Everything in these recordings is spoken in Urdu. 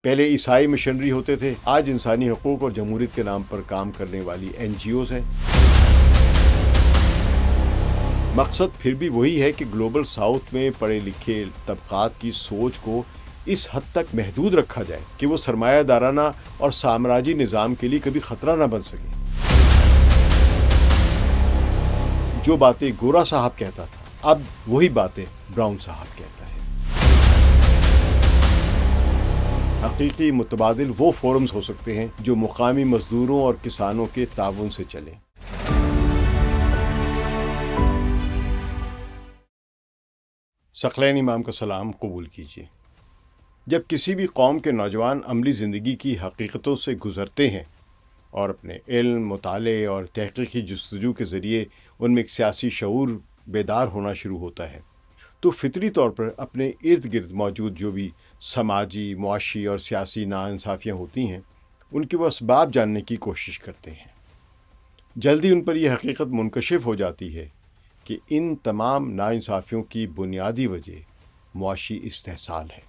پہلے عیسائی مشنری ہوتے تھے، آج انسانی حقوق اور جمہوریت کے نام پر کام کرنے والی NGOs ہیں۔ مقصد پھر بھی وہی ہے کہ گلوبل ساؤتھ میں پڑھے لکھے طبقات کی سوچ کو اس حد تک محدود رکھا جائے کہ وہ سرمایہ دارانہ اور سامراجی نظام کے لیے کبھی خطرہ نہ بن سکے۔ جو باتیں گورا صاحب کہتا تھا، اب وہی باتیں براؤن صاحب کہتا ہے۔ حقیقی متبادل وہ فورمز ہو سکتے ہیں جو مقامی مزدوروں اور کسانوں کے تعاون سے چلیں۔ ثقلین امام کا سلام قبول کیجیے۔ جب کسی بھی قوم کے نوجوان عملی زندگی کی حقیقتوں سے گزرتے ہیں اور اپنے علم، مطالعے اور تحقیقی جستجو کے ذریعے ان میں ایک سیاسی شعور بیدار ہونا شروع ہوتا ہے، تو فطری طور پر اپنے ارد گرد موجود جو بھی سماجی، معاشی اور سیاسی ناانصافیاں ہوتی ہیں، ان کے وہ اسباب جاننے کی کوشش کرتے ہیں۔ جلدی ان پر یہ حقیقت منکشف ہو جاتی ہے کہ ان تمام ناانصافیوں کی بنیادی وجہ معاشی استحصال ہے،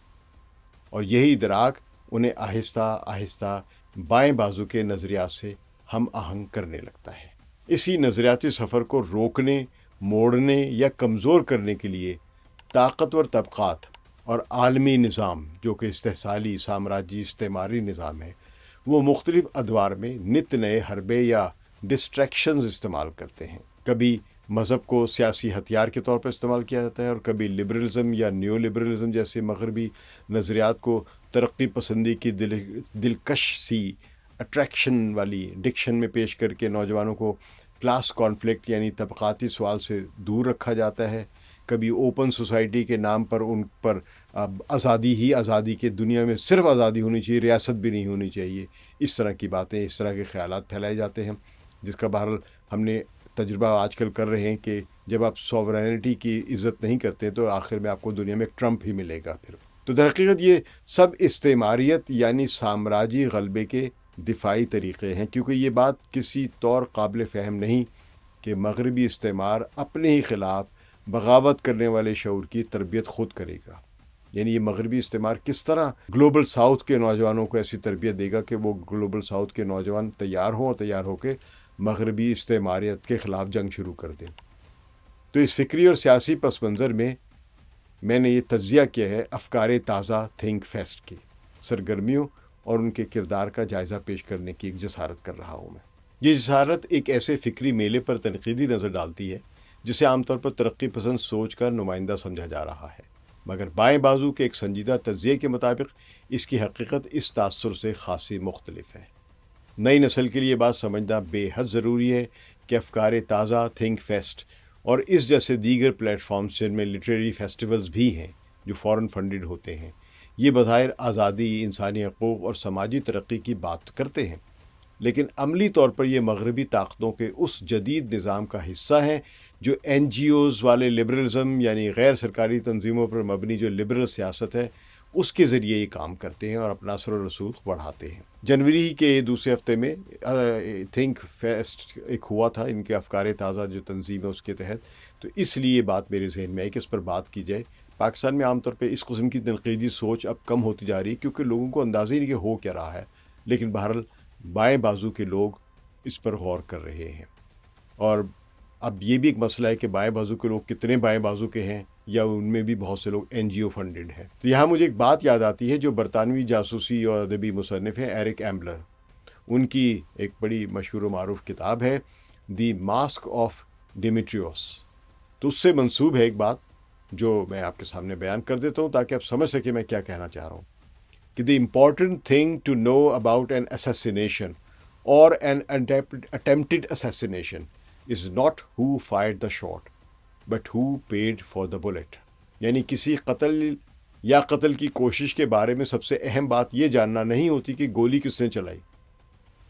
اور یہی ادراک انہیں آہستہ آہستہ بائیں بازو کے نظریات سے ہم آہنگ کرنے لگتا ہے۔ اسی نظریاتی سفر کو روکنے، موڑنے یا کمزور کرنے کے لیے طاقتور طبقات اور عالمی نظام جو کہ استحصالی، سامراجی، استعماری نظام ہے، وہ مختلف ادوار میں نت نئے حربے یا ڈسٹریکشنز استعمال کرتے ہیں۔ کبھی مذہب کو سیاسی ہتھیار کے طور پر استعمال کیا جاتا ہے، اور کبھی لبرلزم یا نیو لبرلزم جیسے مغربی نظریات کو ترقی پسندی کی دلکش سی اٹریکشن والی ڈکشن میں پیش کر کے نوجوانوں کو کلاس کانفلکٹ یعنی طبقاتی سوال سے دور رکھا جاتا ہے۔ کبھی اوپن سوسائٹی کے نام پر ان پر آزادی ہی آزادی کے دنیا میں صرف آزادی ہونی چاہیے، ریاست بھی نہیں ہونی چاہیے، اس طرح کی باتیں، اس طرح کے خیالات پھیلائے جاتے ہیں، جس کا بہرحال ہم نے تجربہ آج کل کر رہے ہیں کہ جب آپ سوورینٹی کی عزت نہیں کرتے تو آخر میں آپ کو دنیا میں ایک ٹرمپ ہی ملے گا پھر۔ تو در حقیقت یہ سب استعماریت یعنی سامراجی غلبے کے دفاعی طریقے ہیں، کیونکہ یہ بات کسی طور قابل فہم نہیں کہ مغربی استعمار اپنے ہی خلاف بغاوت کرنے والے شعور کی تربیت خود کرے گا۔ یعنی یہ مغربی استعمار کس طرح گلوبل ساؤتھ کے نوجوانوں کو ایسی تربیت دے گا کہ وہ گلوبل ساؤتھ کے نوجوان تیار ہوں اور تیار ہو کے مغربی استعماریت کے خلاف جنگ شروع کر دیں۔ تو اس فکری اور سیاسی پس منظر میں نے یہ تجزیہ کیا ہے افکار تازہ تھنک فیسٹ کی سرگرمیوں اور ان کے کردار کا جائزہ پیش کرنے کی ایک جسارت کر رہا ہوں میں۔ یہ جسارت ایک ایسے فکری میلے پر تنقیدی نظر ڈالتی ہے جسے عام طور پر ترقی پسند سوچ کا نمائندہ سمجھا جا رہا ہے، مگر بائیں بازو کے ایک سنجیدہ تجزیے کے مطابق اس کی حقیقت اس تاثر سے خاصی مختلف ہے۔ نئی نسل کے لیے یہ بات سمجھنا بے حد ضروری ہے کہ افکار تازہ تھنک فیسٹ اور اس جیسے دیگر پلیٹ فارمز جن میں لٹریری فیسٹیولز بھی ہیں جو فورن فنڈڈ ہوتے ہیں، یہ بظاہر آزادی، انسانی حقوق اور سماجی ترقی کی بات کرتے ہیں، لیکن عملی طور پر یہ مغربی طاقتوں کے اس جدید نظام کا حصہ ہیں جو NGOs والے لبرلزم یعنی غیر سرکاری تنظیموں پر مبنی جو لبرل سیاست ہے اس کے ذریعے یہ کام کرتے ہیں اور اپنا اثر و رسوخ بڑھاتے ہیں۔ جنوری کے دوسرے ہفتے میں تھنک فیسٹ ایک ہوا تھا ان کے افکار تازہ جو تنظیم ہے اس کے تحت، تو اس لیے یہ بات میرے ذہن میں آئی کہ اس پر بات کی جائے۔ پاکستان میں عام طور پہ اس قسم کی تنقیدی سوچ اب کم ہوتی جا رہی ہے کیونکہ لوگوں کو اندازہ ہی نہیں کہ ہو کیا رہا ہے، لیکن بہرحال بائیں بازو کے لوگ اس پر غور کر رہے ہیں، اور اب یہ بھی ایک مسئلہ ہے کہ بائیں بازو کے لوگ کتنے بائیں بازو کے ہیں، یا ان میں بھی بہت سے لوگ NGO فنڈڈ ہیں۔ تو یہاں مجھے ایک بات یاد آتی ہے جو برطانوی جاسوسی اور ادبی مصنف ہیں ایرک ایمبلر، ان کی ایک بڑی مشہور و معروف کتاب ہے دی ماسک آف ڈیمیٹریوس، تو اس سے منسوب ہے ایک بات جو میں آپ کے سامنے بیان کر دیتا ہوں تاکہ آپ سمجھ سکیں میں کیا کہنا چاہ رہا ہوں، کہ the important thing to know about an assassination or an attempted assassination is not who fired the shot but who paid for the bullet. یعنی کسی قتل یا قتل کی کوشش کے بارے میں سب سے اہم بات یہ جاننا نہیں ہوتی کہ گولی کس نے چلائی،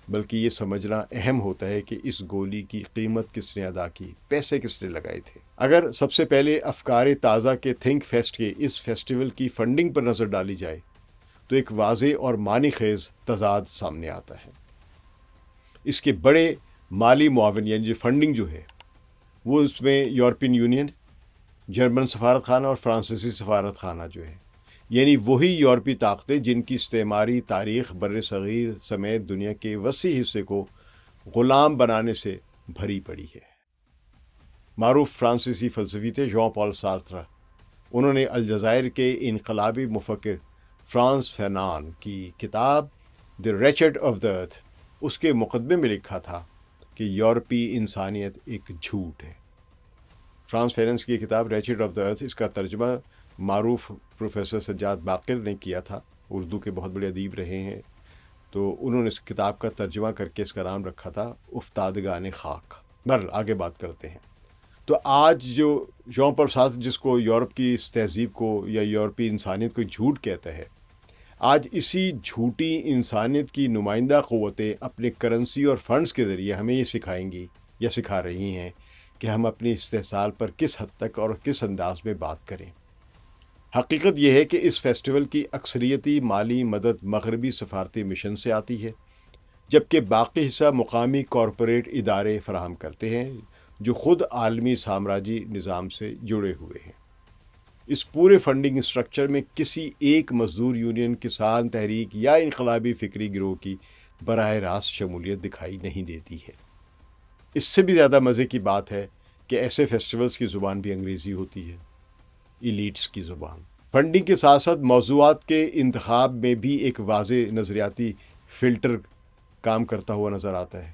بلکہ یہ سمجھنا اہم ہوتا ہے کہ اس گولی کی قیمت کس نے ادا کی، پیسے کس نے لگائے تھے۔ اگر سب سے پہلے افکار تازہ کے تھنک فیسٹ کے اس فیسٹیول کی فنڈنگ پر نظر ڈالی جائے تو ایک واضح اور معنی خیز تضاد سامنے آتا ہے۔ اس کے بڑے مالی معاون یعنی جو فنڈنگ جو ہے وہ اس میں یورپین یونین، جرمن سفارت خانہ اور فرانسیسی سفارت خانہ جو ہے، یعنی وہی یورپی طاقتیں جن کی استعماری تاریخ بر صغیر سمیت دنیا کے وسیع حصے کو غلام بنانے سے بھری پڑی ہے۔ معروف فرانسیسی فلسفی تھے ژان پال سارتر۔ انہوں نے الجزائر کے انقلابی مفکر فرانس فینان کی کتاب دی ریچڈ آف دی ارتھ اس کے مقدمے میں لکھا تھا کہ یورپی انسانیت ایک جھوٹ ہے۔ فرانس فینان کی کتاب ریچڈ آف دی ارتھ، اس کا ترجمہ معروف پروفیسر سجاد باقر نے کیا تھا، اردو کے بہت بڑے ادیب رہے ہیں، تو انہوں نے اس کتاب کا ترجمہ کر کے اس کا نام رکھا تھا افتادگان خاک۔ بہرحال آگے بات کرتے ہیں۔ تو آج جو ژان پال سارتر جس کو یورپ کی اس تہذیب کو یا یورپی انسانیت کو جھوٹ کہتا ہے، آج اسی جھوٹی انسانیت کی نمائندہ قوتیں اپنے کرنسی اور فنڈز کے ذریعے ہمیں یہ سکھائیں گی یا سکھا رہی ہیں کہ ہم اپنی استحصال پر کس حد تک اور کس انداز میں بات کریں۔ حقیقت یہ ہے کہ اس فیسٹیول کی اکثریتی مالی مدد مغربی سفارتی مشن سے آتی ہے، جبکہ باقی حصہ مقامی کارپوریٹ ادارے فراہم کرتے ہیں جو خود عالمی سامراجی نظام سے جڑے ہوئے ہیں۔ اس پورے فنڈنگ اسٹرکچر میں کسی ایک مزدور یونین، کسان تحریک یا انقلابی فکری گروہ کی براہ راست شمولیت دکھائی نہیں دیتی ہے۔ اس سے بھی زیادہ مزے کی بات ہے کہ ایسے فیسٹیولز کی زبان بھی انگریزی ہوتی ہے، ایلیٹس کی زبان۔ فنڈنگ کے ساتھ ساتھ موضوعات کے انتخاب میں بھی ایک واضح نظریاتی فلٹر کام کرتا ہوا نظر آتا ہے۔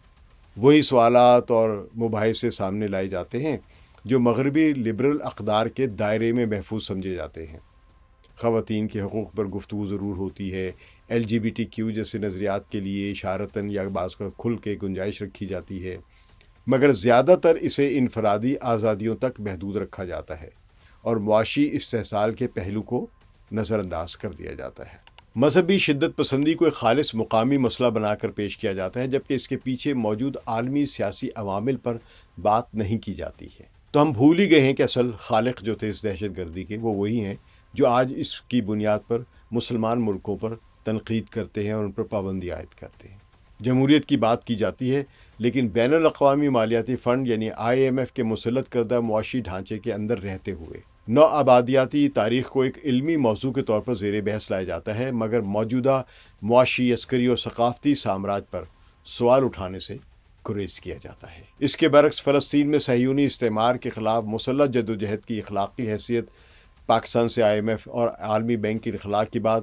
وہی سوالات اور مباحثے سامنے لائے جاتے ہیں جو مغربی لبرل اقدار کے دائرے میں محفوظ سمجھے جاتے ہیں۔ خواتین کے حقوق پر گفتگو ضرور ہوتی ہے، LGBTQ جیسے نظریات کے لیے اشارتاً یا بعض کا کھل کے گنجائش رکھی جاتی ہے، مگر زیادہ تر اسے انفرادی آزادیوں تک محدود رکھا جاتا ہے اور معاشی استحصال کے پہلو کو نظر انداز کر دیا جاتا ہے۔ مذہبی شدت پسندی کو ایک خالص مقامی مسئلہ بنا کر پیش کیا جاتا ہے، جبکہ اس کے پیچھے موجود عالمی سیاسی عوامل پر بات نہیں کی جاتی ہے۔ تو ہم بھول ہی گئے ہیں کہ اصل خالق جو تھے اس دہشت گردی کے، وہ وہی ہیں جو آج اس کی بنیاد پر مسلمان ملکوں پر تنقید کرتے ہیں اور ان پر پابندی عائد کرتے ہیں۔ جمہوریت کی بات کی جاتی ہے، لیکن بین الاقوامی مالیاتی فنڈ یعنی IMF کے مسلط کردہ معاشی ڈھانچے کے اندر رہتے ہوئے نو آبادیاتی تاریخ کو ایک علمی موضوع کے طور پر زیر بحث لایا جاتا ہے، مگر موجودہ معاشی، عسکری اور ثقافتی سامراج پر سوال اٹھانے سے گریز کیا جاتا ہے۔ اس کے برعکس فلسطین میں صہیونی استعمار کے خلاف مسلح جدوجہد کی اخلاقی حیثیت پاکستان سے IMF اور عالمی بینک کی انخلاء کے بعد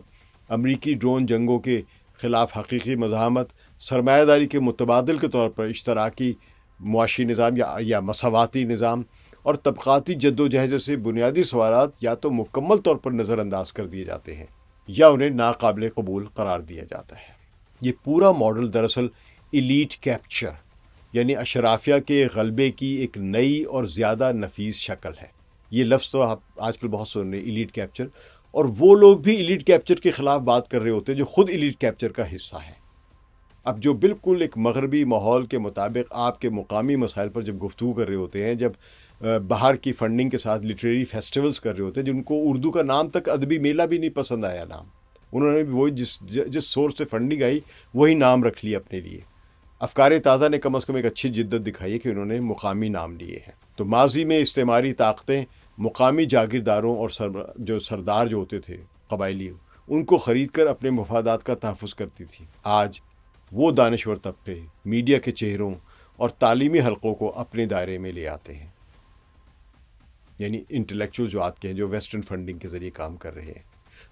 امریکی ڈرون جنگوں کے خلاف حقیقی مزاحمت، سرمایہ داری کے متبادل کے طور پر اشتراکی معاشی نظام یا مساواتی نظام اور طبقاتی جدوجہد جیسے بنیادی سوالات یا تو مکمل طور پر نظر انداز کر دیے جاتے ہیں یا انہیں ناقابل قبول قرار دیا جاتا ہے۔ یہ پورا ماڈل دراصل ایلیٹ کیپچر یعنی اشرافیہ کے غلبے کی ایک نئی اور زیادہ نفیس شکل ہے۔ یہ لفظ تو آپ آج کل بہت سن رہے ہیں، ایلیٹ کیپچر، اور وہ لوگ بھی ایلیٹ کیپچر کے خلاف بات کر رہے ہوتے ہیں جو خود ایلیٹ کیپچر کا حصہ ہے۔ اب جو بالکل ایک مغربی ماحول کے مطابق آپ کے مقامی مسائل پر جب گفتگو کر رہے ہوتے ہیں، جب باہر کی فنڈنگ کے ساتھ لٹریری فیسٹیولز کر رہے ہوتے ہیں، جن کو اردو کا نام تک ادبی میلہ بھی نہیں پسند آیا نام، انہوں نے بھی وہی جس سورس سے فنڈنگ آئی وہی نام رکھ لیا اپنے لیے۔ افکار تازہ نے کم از کم ایک اچھی جدت دکھائی ہے کہ انہوں نے مقامی نام لیے ہیں۔ تو ماضی میں استعماری طاقتیں مقامی جاگیرداروں اور جو سردار جو ہوتے تھے قبائلی، ان کو خرید کر اپنے مفادات کا تحفظ کرتی تھی۔ آج وہ دانشور طبقے میڈیا کے چہروں اور تعلیمی حلقوں کو اپنے دائرے میں لے آتے ہیں، یعنی انٹلیکچوئل جو آتے ہیں جو ویسٹرن فنڈنگ کے ذریعے کام کر رہے ہیں۔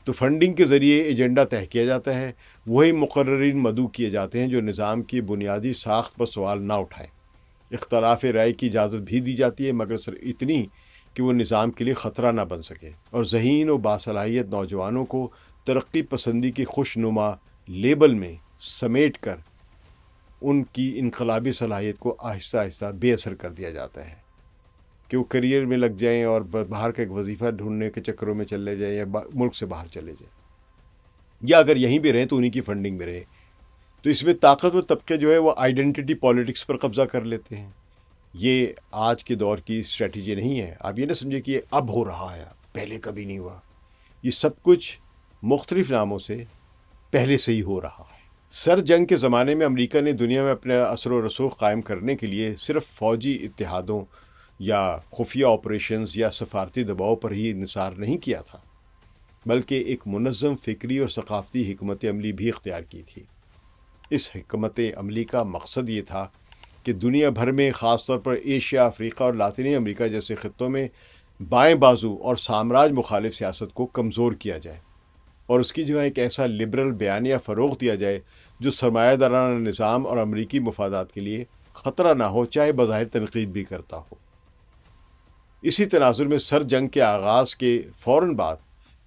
تو فنڈنگ کے ذریعے ایجنڈا طے کیا جاتا ہے، وہی مقررین مدعو کیے جاتے ہیں جو نظام کی بنیادی ساخت پر سوال نہ اٹھائیں۔ اختلاف رائے کی اجازت بھی دی جاتی ہے، مگر صرف اتنی کہ وہ نظام کے لیے خطرہ نہ بن سکے، اور ذہین و باصلاحیت نوجوانوں کو ترقی پسندی کی خوش نما لیبل میں سمیٹ کر ان کی انقلابی صلاحیت کو آہستہ آہستہ بے اثر کر دیا جاتا ہے کہ وہ کریئر میں لگ جائیں اور باہر کا ایک وظیفہ ڈھونڈنے کے چکروں میں چلے جائیں یا ملک سے باہر چلے جائیں، یا اگر یہیں بھی رہیں تو انہی کی فنڈنگ میں رہے۔ تو اس میں طاقتور طبقے جو ہے وہ آئیڈینٹی پالیٹکس پر قبضہ کر لیتے ہیں۔ یہ آج کے دور کی اسٹریٹجی نہیں ہے۔ آپ یہ نہ سمجھے کہ یہ اب ہو رہا ہے، پہلے کبھی نہیں ہوا۔ یہ سب کچھ مختلف ناموں سے پہلے سے ہی ہو رہا ہے۔ سر جنگ کے زمانے میں امریکہ نے دنیا میں اپنا اثر و رسوخ قائم کرنے کے لیے صرف فوجی اتحادوں یا خفیہ آپریشنز یا سفارتی دباؤ پر ہی انحصار نہیں کیا تھا۔ بلکہ ایک منظم فکری اور ثقافتی حکمت عملی بھی اختیار کی تھی۔ اس حکمت عملی کا مقصد یہ تھا کہ دنیا بھر میں، خاص طور پر ایشیا، افریقہ اور لاطینی امریکہ جیسے خطوں میں بائیں بازو اور سامراج مخالف سیاست کو کمزور کیا جائے اور اس کی جگہ ایک ایسا لبرل بیانیہ فروغ دیا جائے جو سرمایہ دارانہ نظام اور امریکی مفادات کے لیے خطرہ نہ ہو، چاہے بظاہر تنقید بھی کرتا ہو۔ اسی تناظر میں سر جنگ کے آغاز کے فوراً بعد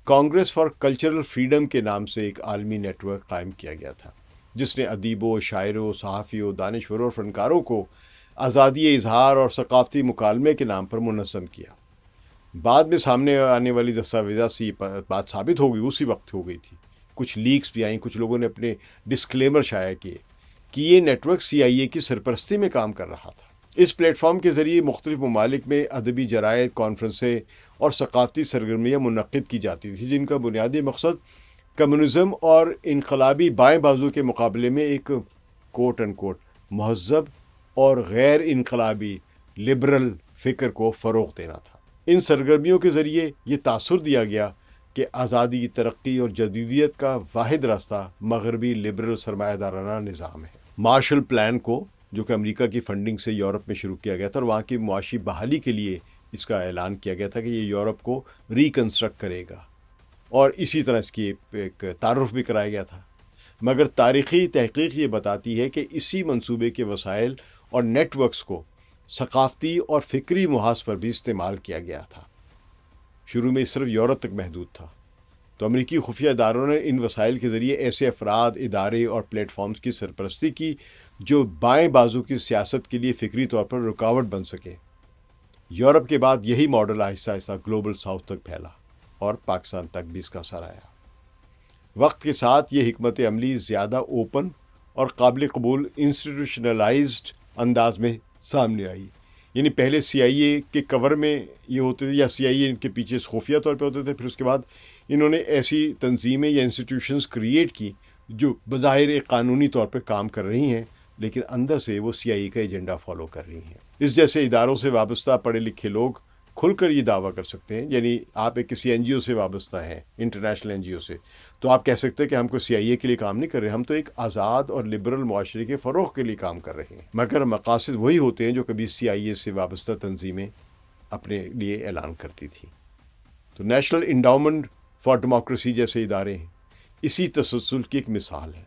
کانگریس فار کلچرل فریڈم کے نام سے ایک عالمی نیٹ ورک قائم کیا گیا تھا، جس نے ادیبوں، شاعروں، صحافیوں، دانشوروں اور فنکاروں کو آزادی اظہار اور ثقافتی مکالمے کے نام پر منظم کیا۔ بعد میں سامنے آنے والی دستاویزات سے یہ بات ثابت ہو گئی، اسی وقت ہو گئی تھی۔ کچھ لیکس بھی آئیں، کچھ لوگوں نے اپنے ڈسکلیمر شائع کیے کہ یہ نیٹ ورک CIA کی سرپرستی میں کام کر رہا تھا۔ اس پلیٹ فارم کے ذریعے مختلف ممالک میں ادبی جرائد، کانفرنسیں اور ثقافتی سرگرمیاں منعقد کی جاتی تھیں، جن کا بنیادی مقصد کمیونزم اور انقلابی بائیں بازو کے مقابلے میں ایک کوٹ ان کوٹ مہذب اور غیر انقلابی لبرل فکر کو فروغ دینا تھا۔ ان سرگرمیوں کے ذریعے یہ تاثر دیا گیا کہ آزادی، ترقی اور جدیدیت کا واحد راستہ مغربی لبرل سرمایہ دارانہ نظام ہے۔ مارشل پلان کو، جو کہ امریکہ کی فنڈنگ سے یورپ میں شروع کیا گیا تھا، اور وہاں کی معاشی بحالی کے لیے اس کا اعلان کیا گیا تھا کہ یہ یورپ کو ریکنسٹرکٹ کرے گا، اور اسی طرح اس کی ایک تعارف بھی کرایا گیا تھا۔ مگر تاریخی تحقیق یہ بتاتی ہے کہ اسی منصوبے کے وسائل اور نیٹ ورکس کو ثقافتی اور فکری محاذ پر بھی استعمال کیا گیا تھا۔ شروع میں صرف یورپ تک محدود تھا، تو امریکی خفیہ اداروں نے ان وسائل کے ذریعے ایسے افراد، ادارے اور پلیٹ فارمز کی سرپرستی کی جو بائیں بازو کی سیاست کے لیے فکری طور پر رکاوٹ بن سکے۔ یورپ کے بعد یہی ماڈل آہستہ آہستہ گلوبل ساؤتھ تک پھیلا اور پاکستان تک بھی اس کا اثر آیا۔ وقت کے ساتھ یہ حکمت عملی زیادہ اوپن اور قابل قبول انسٹیٹیوشنلائزڈ انداز میں سامنے آئی۔ یعنی پہلے CIA کے کور میں یہ ہوتے تھے، یا CIA ان کے پیچھے خفیہ طور پہ ہوتے تھے، پھر اس کے بعد انہوں نے ایسی تنظیمیں یا انسٹیٹیوشنز کریٹ کی جو بظاہر ایک قانونی طور پہ کام کر رہی ہیں، لیکن اندر سے وہ CIA کا ایجنڈا فالو کر رہی ہیں۔ اس جیسے اداروں سے وابستہ پڑھے لکھے لوگ کھل کر یہ دعویٰ کر سکتے ہیں، یعنی آپ ایک کسی NGO سے وابستہ ہیں، انٹرنیشنل NGO سے، تو آپ کہہ سکتے ہیں کہ ہم کو CIA کے لیے کام نہیں کر رہے، ہم تو ایک آزاد اور لبرل معاشرے کے فروغ کے لیے کام کر رہے ہیں۔ مگر مقاصد وہی ہوتے ہیں جو کبھی CIA سے وابستہ تنظیمیں اپنے لیے اعلان کرتی تھیں۔ تو نیشنل انڈاؤمنٹ فار ڈیموکریسی جیسے ادارے ہیں، اسی تسلسل کی ایک مثال ہے۔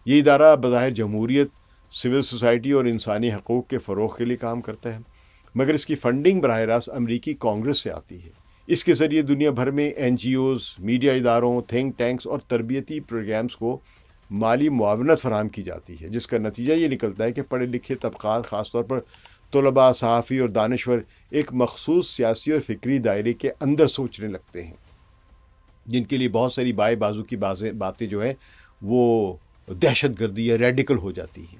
یہ ادارہ بظاہر جمہوریت، سول سوسائٹی اور انسانی حقوق کے فروغ کے لیے کام کرتا ہے، مگر اس کی فنڈنگ براہ راست امریکی کانگریس سے آتی ہے۔ اس کے ذریعے دنیا بھر میں NGOs، میڈیا اداروں، تھنک ٹینکس اور تربیتی پروگرامز کو مالی معاونت فراہم کی جاتی ہے، جس کا نتیجہ یہ نکلتا ہے کہ پڑھے لکھے طبقات، خاص طور پر طلباء، صحافی اور دانشور، ایک مخصوص سیاسی اور فکری دائرے کے اندر سوچنے لگتے ہیں، جن کے لیے بہت ساری بائیں بازو کی باتیں جو ہے وہ دہشت گردی یا ریڈیکل ہو جاتی ہیں۔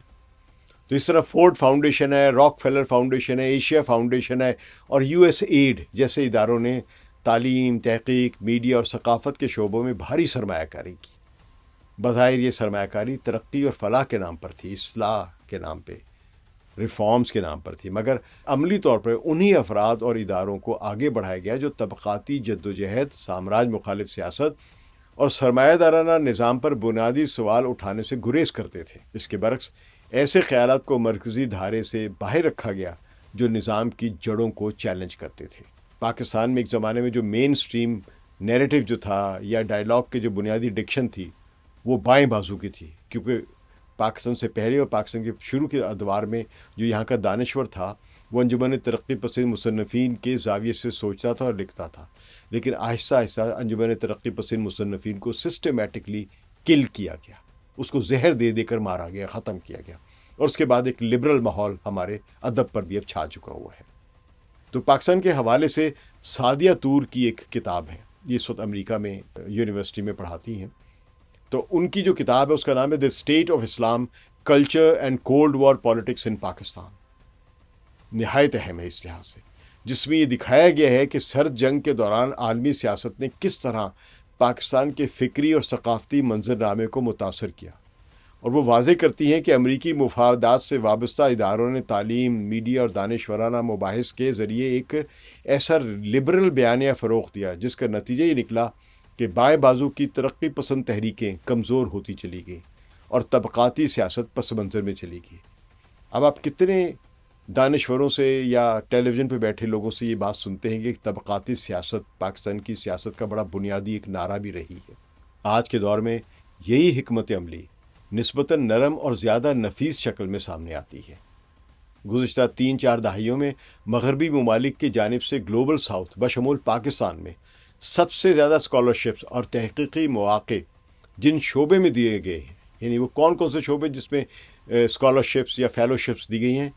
تو اس طرح فورڈ فاؤنڈیشن ہے، راک فیلر فاؤنڈیشن ہے، ایشیا فاؤنڈیشن ہے اور USAID جیسے اداروں نے تعلیم، تحقیق، میڈیا اور ثقافت کے شعبوں میں بھاری سرمایہ کاری کی۔ بظاہر یہ سرمایہ کاری ترقی اور فلاح کے نام پر تھی، اصلاح کے نام پہ، ریفارمز کے نام پر تھی، مگر عملی طور پر انہی افراد اور اداروں کو آگے بڑھایا گیا جو طبقاتی جدوجہد، سامراج مخالف سیاست اور سرمایہ دارانہ نظام پر بنیادی سوال اٹھانے سے گریز کرتے تھے۔ اس کے برعکس ایسے خیالات کو مرکزی دھارے سے باہر رکھا گیا جو نظام کی جڑوں کو چیلنج کرتے تھے۔ پاکستان میں ایک زمانے میں جو مین سٹریم نیریٹو جو تھا یا ڈائیلاگ کے جو بنیادی ڈکشن تھی وہ بائیں بازو کی تھی، کیونکہ پاکستان سے پہلے اور پاکستان کے شروع کے ادوار میں جو یہاں کا دانشور تھا وہ انجمن ترقی پسند مصنفین کے زاویے سے سوچتا تھا اور لکھتا تھا، لیکن آہستہ آہستہ انجمن ترقی پسند مصنفین کو سسٹمیٹکلی کل کیا گیا، اس کو زہر دے دے کر مارا گیا، ختم کیا گیا، اور اس کے بعد ایک لبرل ماحول ہمارے ادب پر بھی اب چھا چکا ہوا ہے۔ تو پاکستان کے حوالے سے سعدیہ طور کی ایک کتاب ہے، یہ اس وقت امریکہ میں یونیورسٹی میں پڑھاتی ہیں، تو ان کی جو کتاب ہے اس کا نام ہے the state of Islam, culture and cold war politics in Pakistan. نہایت اہم ہے اس لحاظ سے، جس میں یہ دکھایا گیا ہے کہ سرد جنگ کے دوران عالمی سیاست نے کس طرح پاکستان کے فکری اور ثقافتی منظرنامے کو متاثر کیا، اور وہ واضح کرتی ہیں کہ امریکی مفادات سے وابستہ اداروں نے تعلیم، میڈیا اور دانشورانہ مباحث کے ذریعے ایک ایسا لبرل بیانیہ فروغ دیا جس کا نتیجہ یہ نکلا کہ بائیں بازو کی ترقی پسند تحریکیں کمزور ہوتی چلی گئیں اور طبقاتی سیاست پس منظر میں چلی گئی۔ اب آپ کتنے دانشوروں سے یا ٹیلی ویژن پہ بیٹھے لوگوں سے یہ بات سنتے ہیں کہ طبقاتی سیاست پاکستان کی سیاست کا بڑا بنیادی ایک نعرہ بھی رہی ہے۔ آج کے دور میں یہی حکمت عملی نسبتاً نرم اور زیادہ نفیس شکل میں سامنے آتی ہے۔ گزشتہ 3-4 دہائیوں میں مغربی ممالک کی جانب سے گلوبل ساؤتھ بشمول پاکستان میں سب سے زیادہ اسکالرشپس اور تحقیقی مواقع جن شعبے میں دیے گئے ہیں، یعنی وہ کون کون سے شعبے جس میں اسکالرشپس یا فیلوشپس دی گئی ہیں،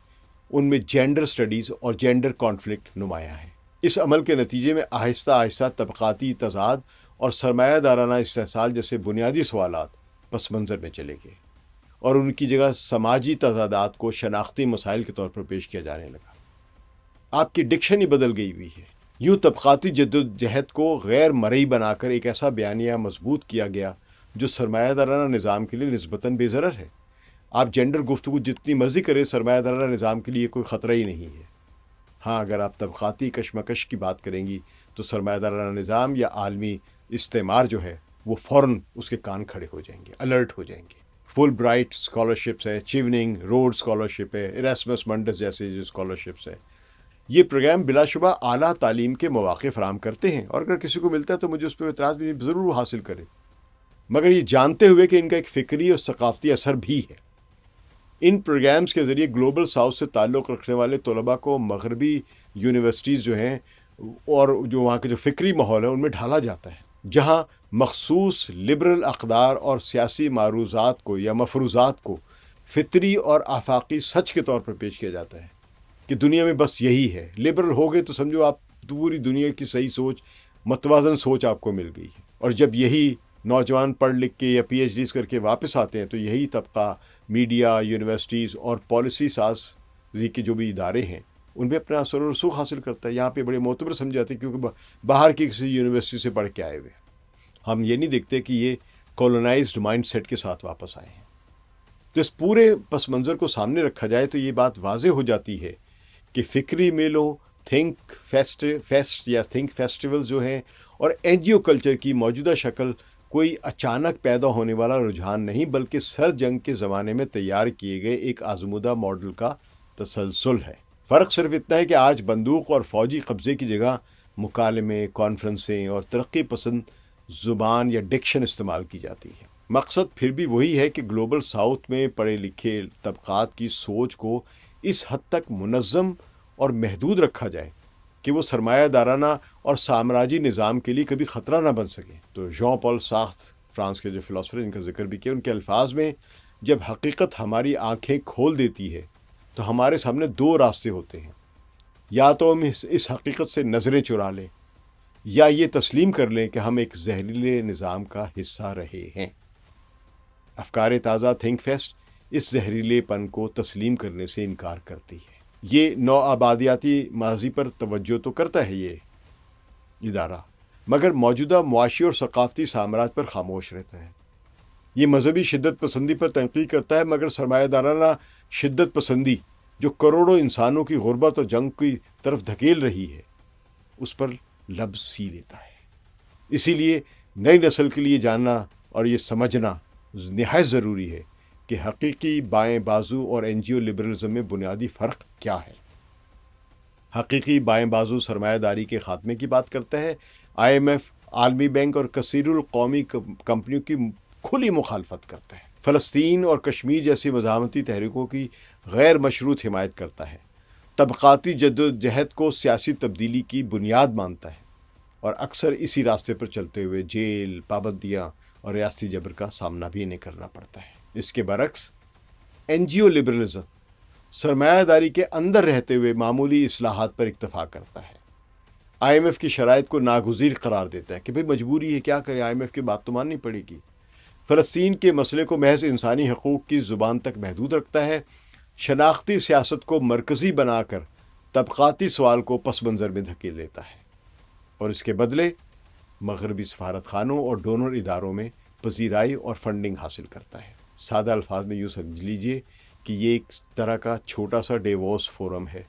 ان میں جینڈر سٹڈیز اور جینڈر کانفلکٹ نمایاں ہے۔ اس عمل کے نتیجے میں آہستہ آہستہ طبقاتی تضاد اور سرمایہ دارانہ استحصال جیسے بنیادی سوالات پس منظر میں چلے گئے اور ان کی جگہ سماجی تضادات کو شناختی مسائل کے طور پر پیش کیا جانے لگا۔ آپ کی ڈکشن ہی بدل گئی ہوئی ہے۔ یوں طبقاتی جدوجہد کو غیر مرئی بنا کر ایک ایسا بیانیہ مضبوط کیا گیا جو سرمایہ دارانہ نظام کے لیے نسبتاً بے ضرر ہے۔ آپ جینڈر گفتگو جتنی مرضی کریں، سرمایہ دارانہ نظام کے لیے کوئی خطرہ ہی نہیں ہے۔ ہاں، اگر آپ طبقاتی کشمکش کی بات کریں گی تو سرمایہ دارانہ نظام یا عالمی استعمار جو ہے وہ فوراً اس کے کان کھڑے ہو جائیں گے، الرٹ ہو جائیں گے۔ فل برائٹ اسکالرشپس ہے، چیوننگ روڈ اسکالرشپ ہے، ایراسمس منڈس جیسے جو اسکالرشپس ہے، یہ پروگرام بلا شبہ اعلیٰ تعلیم کے مواقع فراہم کرتے ہیں، اور اگر کسی کو ملتا ہے تو مجھے اس پہ اعتراض بھی نہیں، ضرور حاصل کرے، مگر یہ جانتے ہوئے کہ ان کا ایک فکری اور ثقافتی اثر بھی ہے۔ ان پروگرامز کے ذریعے گلوبل ساؤتھ سے تعلق رکھنے والے طلباء کو مغربی یونیورسٹیز جو ہیں اور جو وہاں کے جو فکری ماحول ہے ان میں ڈھالا جاتا ہے، جہاں مخصوص لبرل اقدار اور سیاسی معروضات کو یا مفروضات کو فطری اور آفاقی سچ کے طور پر پیش کیا جاتا ہے کہ دنیا میں بس یہی ہے۔ لبرل ہو گئے تو سمجھو آپ پوری دنیا کی صحیح سوچ، متوازن سوچ آپ کو مل گئی ہے۔ اور جب یہی نوجوان پڑھ لکھ کے یا پی ایچ ڈیز کر کے واپس آتے ہیں تو یہی طبقہ میڈیا، یونیورسٹیز اور پالیسی سازی کے جو بھی ادارے ہیں ان میں اپنا اثر و رسوخ حاصل کرتا ہے۔ یہاں پہ بڑے معتبر سمجھے جاتے ہیں کیونکہ باہر کی کسی یونیورسٹی سے پڑھ کے آئے ہوئے۔ ہم یہ نہیں دیکھتے کہ یہ کولونائزڈ مائنڈ سیٹ کے ساتھ واپس آئے ہیں۔ تو اس پورے پس منظر کو سامنے رکھا جائے تو یہ بات واضح ہو جاتی ہے کہ فکری میلوں، تھنک فیسٹ یا تھنک فیسٹیول جو ہیں اور این جی او کلچر کی موجودہ شکل کوئی اچانک پیدا ہونے والا رجحان نہیں، بلکہ سر جنگ کے زمانے میں تیار کیے گئے ایک آزمودہ ماڈل کا تسلسل ہے۔ فرق صرف اتنا ہے کہ آج بندوق اور فوجی قبضے کی جگہ مکالمے، کانفرنسیں اور ترقی پسند زبان یا ڈکشن استعمال کی جاتی ہے۔ مقصد پھر بھی وہی ہے کہ گلوبل ساؤتھ میں پڑھے لکھے طبقات کی سوچ کو اس حد تک منظم اور محدود رکھا جائے کہ وہ سرمایہ دارانہ اور سامراجی نظام کے لیے کبھی خطرہ نہ بن سکے۔ تو ژان پال سارتر، فرانس کے جو فلاسفر ہیں، ان کا ذکر بھی کیا، ان کے الفاظ میں جب حقیقت ہماری آنکھیں کھول دیتی ہے تو ہمارے سامنے دو راستے ہوتے ہیں، یا تو ہم اس حقیقت سے نظریں چرا لیں یا یہ تسلیم کر لیں کہ ہم ایک زہریلے نظام کا حصہ رہے ہیں۔ افکار تازہ تھنک فیسٹ اس زہریلے پن کو تسلیم کرنے سے انکار کرتی ہے۔ یہ نو آبادیاتی ماضی پر توجہ تو کرتا ہے یہ ادارہ، مگر موجودہ معاشی اور ثقافتی سامراج پر خاموش رہتا ہے۔ یہ مذہبی شدت پسندی پر تنقید کرتا ہے، مگر سرمایہ دارانہ شدت پسندی جو کروڑوں انسانوں کی غربت اور جنگ کی طرف دھکیل رہی ہے اس پر لب سی لیتا ہے۔ اسی لیے نئی نسل کے لیے جاننا اور یہ سمجھنا نہایت ضروری ہے کہ حقیقی بائیں بازو اور این جی او لبرلزم میں بنیادی فرق کیا ہے۔ حقیقی بائیں بازو سرمایہ داری کے خاتمے کی بات کرتا ہے، آئی ایم ایف، عالمی بینک اور کثیر القومی کمپنیوں کی کھلی مخالفت کرتا ہے، فلسطین اور کشمیر جیسی مزاحمتی تحریکوں کی غیر مشروط حمایت کرتا ہے، طبقاتی جدوجہد کو سیاسی تبدیلی کی بنیاد مانتا ہے اور اکثر اسی راستے پر چلتے ہوئے جیل، پابندیاں اور ریاستی جبر کا سامنا بھی انہیں کرنا پڑتا ہے۔ اس کے برعکس این جی او لبرلزم سرمایہ داری کے اندر رہتے ہوئے معمولی اصلاحات پر اکتفا کرتا ہے، آئی ایم ایف کی شرائط کو ناگزیر قرار دیتا ہے کہ بھئی مجبوری ہے، کیا کرے، آئی ایم ایف کی بات تو ماننی پڑے گی، فلسطین کے مسئلے کو محض انسانی حقوق کی زبان تک محدود رکھتا ہے، شناختی سیاست کو مرکزی بنا کر طبقاتی سوال کو پس منظر میں دھکیل لیتا ہے، اور اس کے بدلے مغربی سفارت خانوں اور ڈونر اداروں میں پذیرائی اور فنڈنگ حاصل کرتا ہے۔ سادہ الفاظ میں یوں سمجھ لیجئے کہ یہ ایک طرح کا چھوٹا سا ڈیووس فورم ہے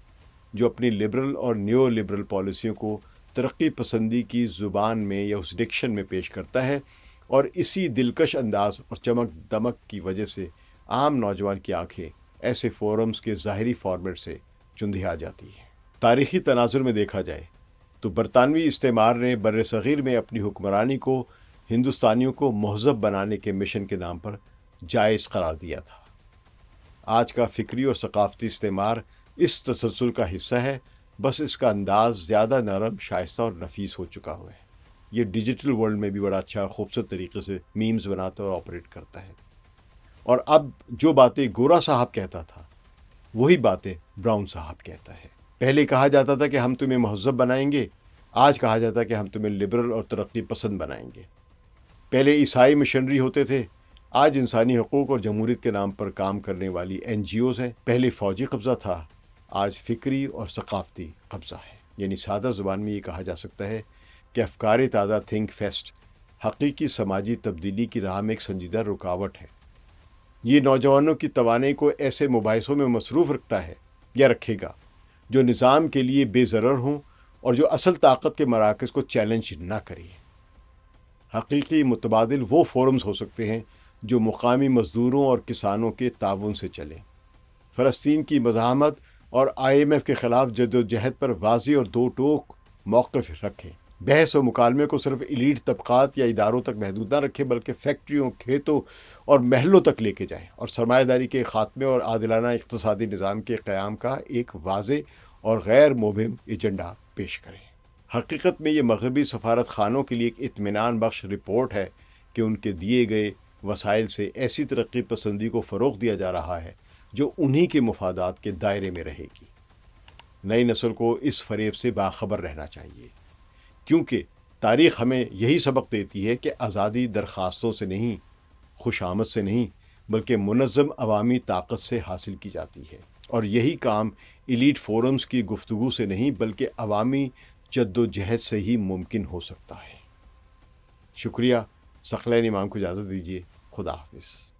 جو اپنی لبرل اور نیو لبرل پالیسیوں کو ترقی پسندی کی زبان میں یا اس ڈکشن میں پیش کرتا ہے، اور اسی دلکش انداز اور چمک دمک کی وجہ سے عام نوجوان کی آنکھیں ایسے فورمز کے ظاہری فارمیٹ سے چندھیا جاتی ہیں۔ تاریخی تناظر میں دیکھا جائے تو برطانوی استعمار نے بر صغیر میں اپنی حکمرانی کو ہندوستانیوں کو مہذب بنانے کے مشن کے نام پر جائز قرار دیا تھا۔ آج کا فکری اور ثقافتی استعمار اس تسلسل کا حصہ ہے، بس اس کا انداز زیادہ نرم، شائستہ اور نفیس ہو چکا ہوا ہے۔ یہ ڈیجیٹل ورلڈ میں بھی بڑا اچھا خوبصورت طریقے سے میمز بناتا اور آپریٹ کرتا ہے۔ اور اب جو باتیں گورا صاحب کہتا تھا وہی باتیں براؤن صاحب کہتا ہے۔ پہلے کہا جاتا تھا کہ ہم تمہیں مہذب بنائیں گے، آج کہا جاتا ہے کہ ہم تمہیں لبرل اور ترقی پسند بنائیں گے۔ پہلے عیسائی مشنری ہوتے تھے، آج انسانی حقوق اور جمہوریت کے نام پر کام کرنے والی NGOs ہیں۔ پہلے فوجی قبضہ تھا، آج فکری اور ثقافتی قبضہ ہے۔ یعنی سادہ زبان میں یہ کہا جا سکتا ہے کہ افکار تازہ تھنک فیسٹ حقیقی سماجی تبدیلی کی راہ میں ایک سنجیدہ رکاوٹ ہے۔ یہ نوجوانوں کی توانائی کو ایسے مباحثوں میں مصروف رکھتا ہے یا رکھے گا جو نظام کے لیے بے ضرر ہوں اور جو اصل طاقت کے مراکز کو چیلنج نہ کریں۔ حقیقی متبادل وہ فورمز ہو سکتے ہیں جو مقامی مزدوروں اور کسانوں کے تعاون سے چلیں، فلسطین کی مزاحمت اور IMF کے خلاف جدوجہد پر واضح اور دو ٹوک موقف رکھیں، بحث و مکالمے کو صرف ایلیٹ طبقات یا اداروں تک محدود نہ رکھیں بلکہ فیکٹریوں، کھیتوں اور محلوں تک لے کے جائیں، اور سرمایہ داری کے خاتمے اور عادلانہ اقتصادی نظام کے قیام کا ایک واضح اور غیر مبہم ایجنڈا پیش کریں۔ حقیقت میں یہ مغربی سفارت خانوں کے لیے ایک اطمینان بخش رپورٹ ہے کہ ان کے دیے گئے وسائل سے ایسی ترقی پسندی کو فروغ دیا جا رہا ہے جو انہی کے مفادات کے دائرے میں رہے گی۔ نئی نسل کو اس فریب سے باخبر رہنا چاہیے، کیونکہ تاریخ ہمیں یہی سبق دیتی ہے کہ آزادی درخواستوں سے نہیں، خوش آمد سے نہیں، بلکہ منظم عوامی طاقت سے حاصل کی جاتی ہے، اور یہی کام ایلیٹ فورمز کی گفتگو سے نہیں بلکہ عوامی جد و جہد سے ہی ممکن ہو سکتا ہے۔ شکریہ۔ ثقلین امام کو اجازت دیجیے۔ خدا حافظ۔